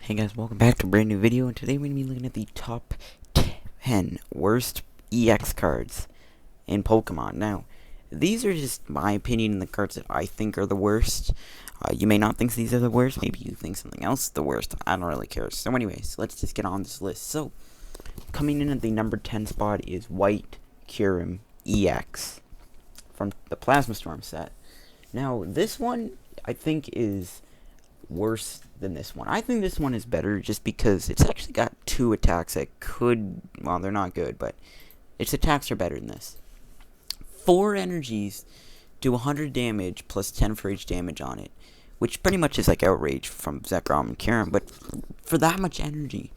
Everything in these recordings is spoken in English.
Hey guys, welcome back to a brand new video, and today we're going to be looking at the top 10 worst EX cards in Pokemon. Now, these are just my opinion and the cards that I think are the worst. You may not think these are the worst, maybe you think something else is the worst, I don't really care. So anyways, let's just get on this list. So, coming in at the number 10 spot is White Kyurem EX from the Plasma Storm set. Now, this one, I think, is worse than this one. I think this one is better just because it's actually got two attacks that could, well, they're not good, but its attacks are better than this. 4 energies do 100 damage plus 10 for each damage on it, which pretty much is like Outrage from Zekrom and Kyurem, but for that much energy.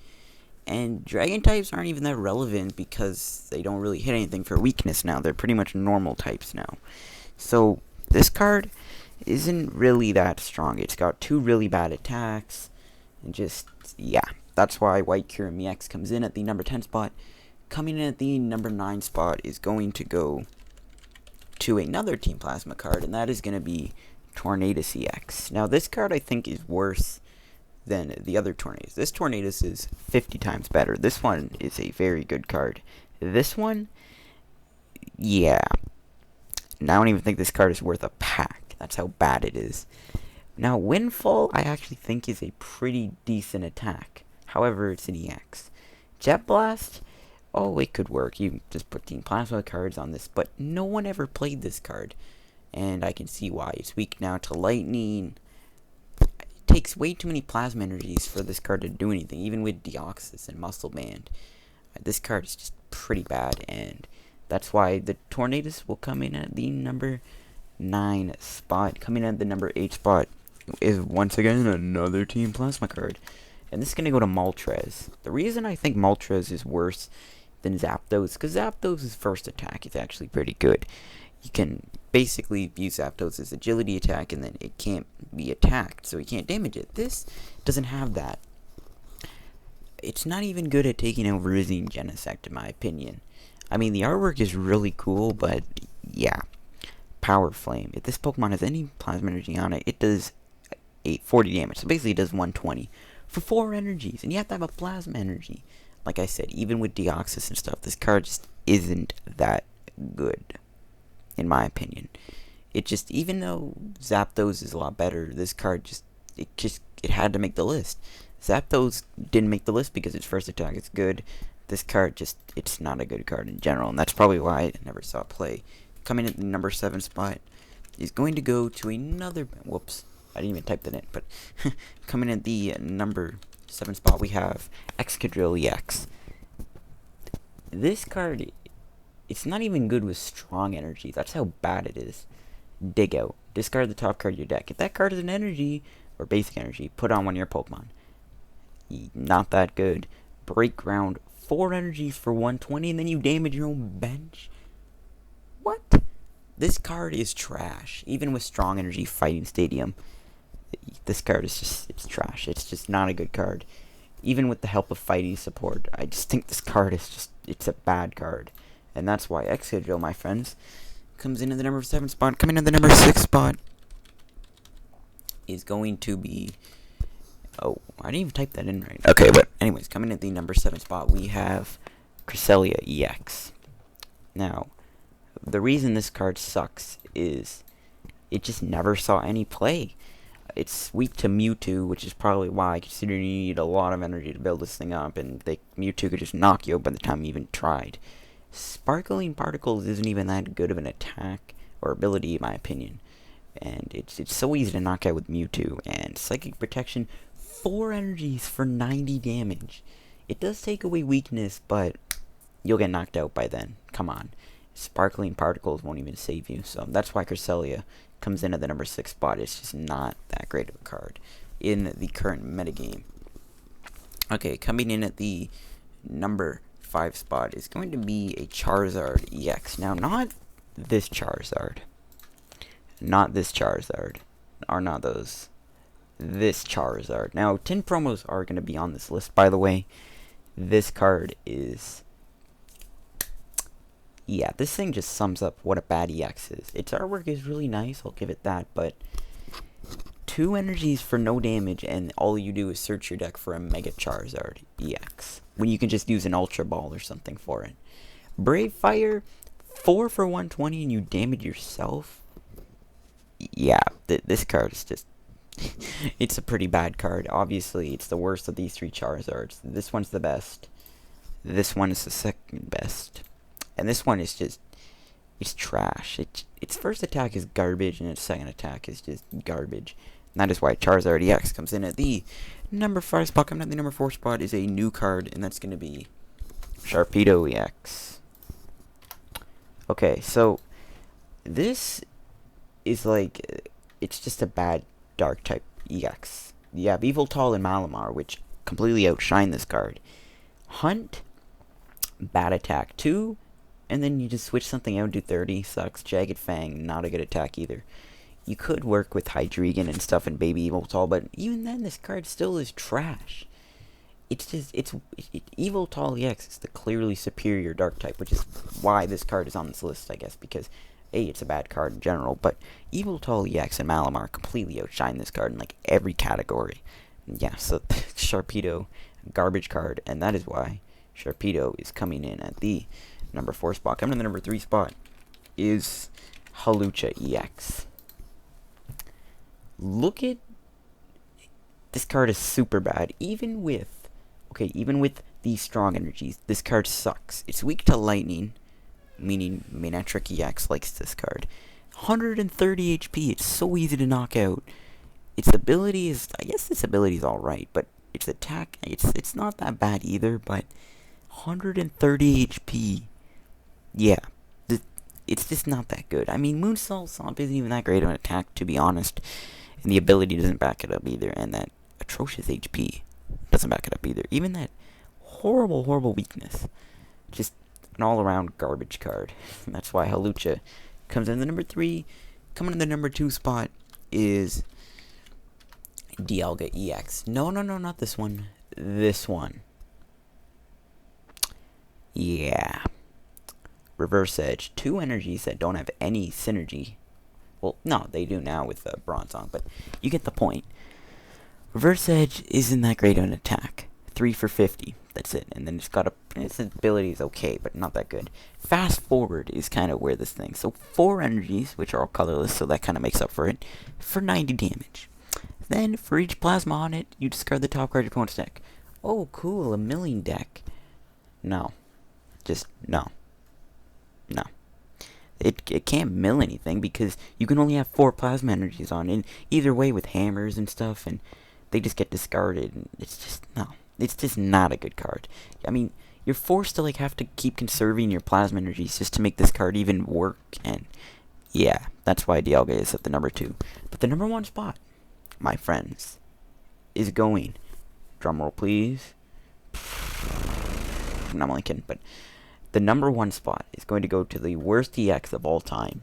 And Dragon types aren't even that relevant because they don't really hit anything for weakness now. They're pretty much normal types now. So this card isn't really that strong. It's got 2 really bad attacks, and just, yeah, that's why White Kyurem EX comes in at the number 10 spot. Coming in at the number 9 spot is going to go to another Team Plasma card, and that is going to be Tornadus EX. Now, this card I think is worse than the other Tornadus. This Tornadus is 50 times better. This one is a very good card. This one, yeah, I don't even think this card is worth a pack. That's how bad it is. Now, Windfall, I actually think is a pretty decent attack. However, it's an EX. Jet Blast, oh, it could work. You just put Team Plasma cards on this, but no one ever played this card. And I can see why. It's weak now to Lightning. It takes way too many Plasma energies for this card to do anything, even with Deoxys and Muscle Band. This card is just pretty bad, and that's why the Tornadus will come in at the number 9 spot. Coming in at the number 8 spot is once again another Team Plasma card, and this is going to go to Moltres. The reason I think Moltres is worse than Zapdos, because Zapdos' first attack is actually pretty good. You can basically use Zapdos' agility attack, and then it can't be attacked, so you can't damage it. This doesn't have that. It's not even good at taking out Rizzy and Genesect, in my opinion. I mean, the artwork is really cool, but yeah. Power Flame. If this Pokemon has any Plasma Energy on it, it does 40 damage. So basically it does 120 for 4 energies. And you have to have a Plasma Energy. Like I said, even with Deoxys and stuff, this card just isn't that good, in my opinion. It just, even though Zapdos is a lot better, this card it had to make the list. Zapdos didn't make the list because its first attack is good. This card it's not a good card in general, and that's probably why I never saw it play. Coming at the number 7 spot is going to go to another, whoops, I didn't even type that in, but coming at the number 7 spot we have Excadrill EX. This card, it's not even good with strong energy. That's how bad it is. Dig Out. Discard the top card of your deck. If that card is an energy, or basic energy, put on one of your Pokemon. Not that good. Break Ground. 4 energies for 120, and then you damage your own bench? What? This card is trash. Even with strong energy Fighting Stadium, this card is it's trash. It's just not a good card. Even with the help of fighting support, I just think this card is it's a bad card. And that's why Excadrill, my friends, comes in at the number 7 spot. Coming in at the number 6 spot is going to be, oh, I didn't even type that in right. Okay, but anyways, coming at the number 7 spot, we have Cresselia EX. Now, the reason this card sucks is it just never saw any play. It's weak to Mewtwo, which is probably why, considering you need a lot of energy to build this thing up, and Mewtwo could just knock you out by the time you even tried. Sparkling Particles isn't even that good of an attack or ability, in my opinion. And it's so easy to knock out with Mewtwo. And Psychic Protection, 4 energies for 90 damage. It does take away weakness, but you'll get knocked out by then. Come on. Sparkling Particles won't even save you. So that's why Cresselia comes in at the number 6 spot. It's just not that great of a card in the current metagame. Okay, coming in at the number 5 spot is going to be a Charizard EX. Now, not this Charizard. Not this Charizard. Or not those. This Charizard. Now, 10 promos are going to be on this list, by the way. This card is, yeah, this thing just sums up what a bad EX is. Its artwork is really nice, I'll give it that, but 2 energies for no damage, and all you do is search your deck for a Mega Charizard EX, when you can just use an Ultra Ball or something for it. Brave Fire, 4 for 120, and you damage yourself? Yeah, this card is just... it's a pretty bad card. Obviously, it's the worst of these 3 Charizards. This one's the best. This one is the second best. And this one is just... it's trash. Its first attack is garbage, and its second attack is just garbage. And that is why Charizard EX comes in at the number 5 spot. Coming at the number 4 spot is a new card, and that's going to be Sharpedo EX. Okay, so this is like, it's just a bad dark type EX. You have Yveltal and Malamar, which completely outshine this card. Hunt, bad attack 2, and then you just switch something out and do 30. Sucks. Jagged Fang, not a good attack either. You could work with Hydreigon and stuff and Baby Yveltal, but even then, this card still is trash. It's just, Yveltal EX is the clearly superior dark type, which is why this card is on this list, I guess, because A, it's a bad card in general, but Yveltal EX and Malamar completely outshine this card in like every category. Yeah, so Sharpedo, garbage card, and that is why Sharpedo is coming in at the number 4 spot. Coming to the number 3 spot is Halachah EX. Look at this card is super bad. Even with these strong energies, this card sucks. It's weak to lightning, meaning Manectric EX likes this card. 130 HP. It's so easy to knock out. Its ability is, I guess its ability is alright, but its attack, it's not that bad either, but 130 HP. Yeah, it's just not that good. I mean, Moonsault Stomp isn't even that great of an attack, to be honest, and the ability doesn't back it up either, and that atrocious HP doesn't back it up either. Even that horrible, horrible weakness. Just an all-around garbage card. That's why Halachah comes in the number 3. Coming in the number 2 spot is Dialga EX. No, not this one. This one. Yeah. Reverse Edge. 2 energies that don't have any synergy. Well, no, they do now with Bronzong, but you get the point. Reverse Edge isn't that great of an attack. 3 for 50. That's it. And then its ability is okay, but not that good. Fast Forward is kind of where this thing. So 4 energies, which are all colorless, so that kind of makes up for it, for 90 damage. Then, for each plasma on it, you discard the top card of your opponent's deck. Oh, cool, a milling deck. No. Just, no. No. It can't mill anything, because you can only have 4 plasma energies on it. Either way, with hammers and stuff, and they just get discarded. And it's just, no. It's just not a good card. I mean, you're forced to, like, have to keep conserving your plasma energies just to make this card even work, and yeah, that's why Dialga is at the number 2. But the number 1 spot, my friends, is going, drumroll please, no, I'm only kidding, but the number 1 spot is going to go to the worst EX of all time,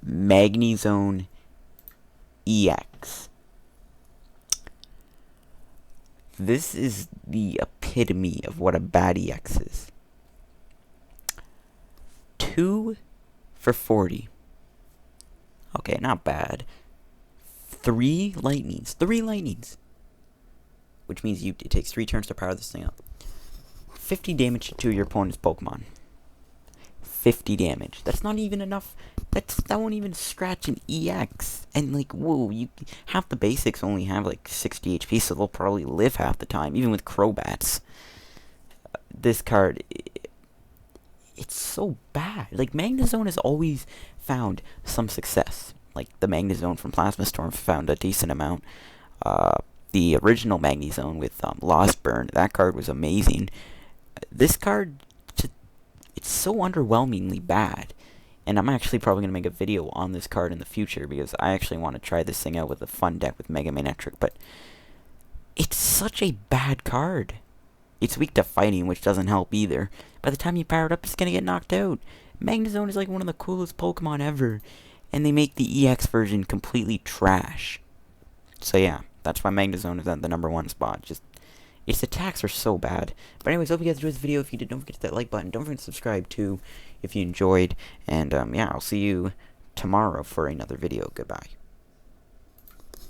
Magnezone EX. This is the epitome of what a bad EX is. 2 for 40. Okay, not bad. 3 lightnings. 3 lightnings. Which means it takes 3 turns to power this thing up. 50 damage to your opponent's Pokemon. 50 damage. That's not even enough. That won't even scratch an EX. And like, whoa, half the basics only have like 60 HP, so they'll probably live half the time, even with Crobats. This card, it's so bad. Like, Magnezone has always found some success. Like, the Magnezone from Plasma Storm found a decent amount. The original Magnezone with Lost Burn, that card was amazing. This card, it's so underwhelmingly bad. And I'm actually probably going to make a video on this card in the future, because I actually want to try this thing out with a fun deck with Mega Manectric. But it's such a bad card. It's weak to fighting, which doesn't help either. By the time you power it up, it's going to get knocked out. Magnezone is like one of the coolest Pokemon ever. And they make the EX version completely trash. So yeah, that's why Magnezone is at the number 1 spot. Just, its attacks are so bad. But anyways, hope you guys enjoyed this video. If you did, don't forget to hit that like button. Don't forget to subscribe too if you enjoyed. And yeah, I'll see you tomorrow for another video. Goodbye.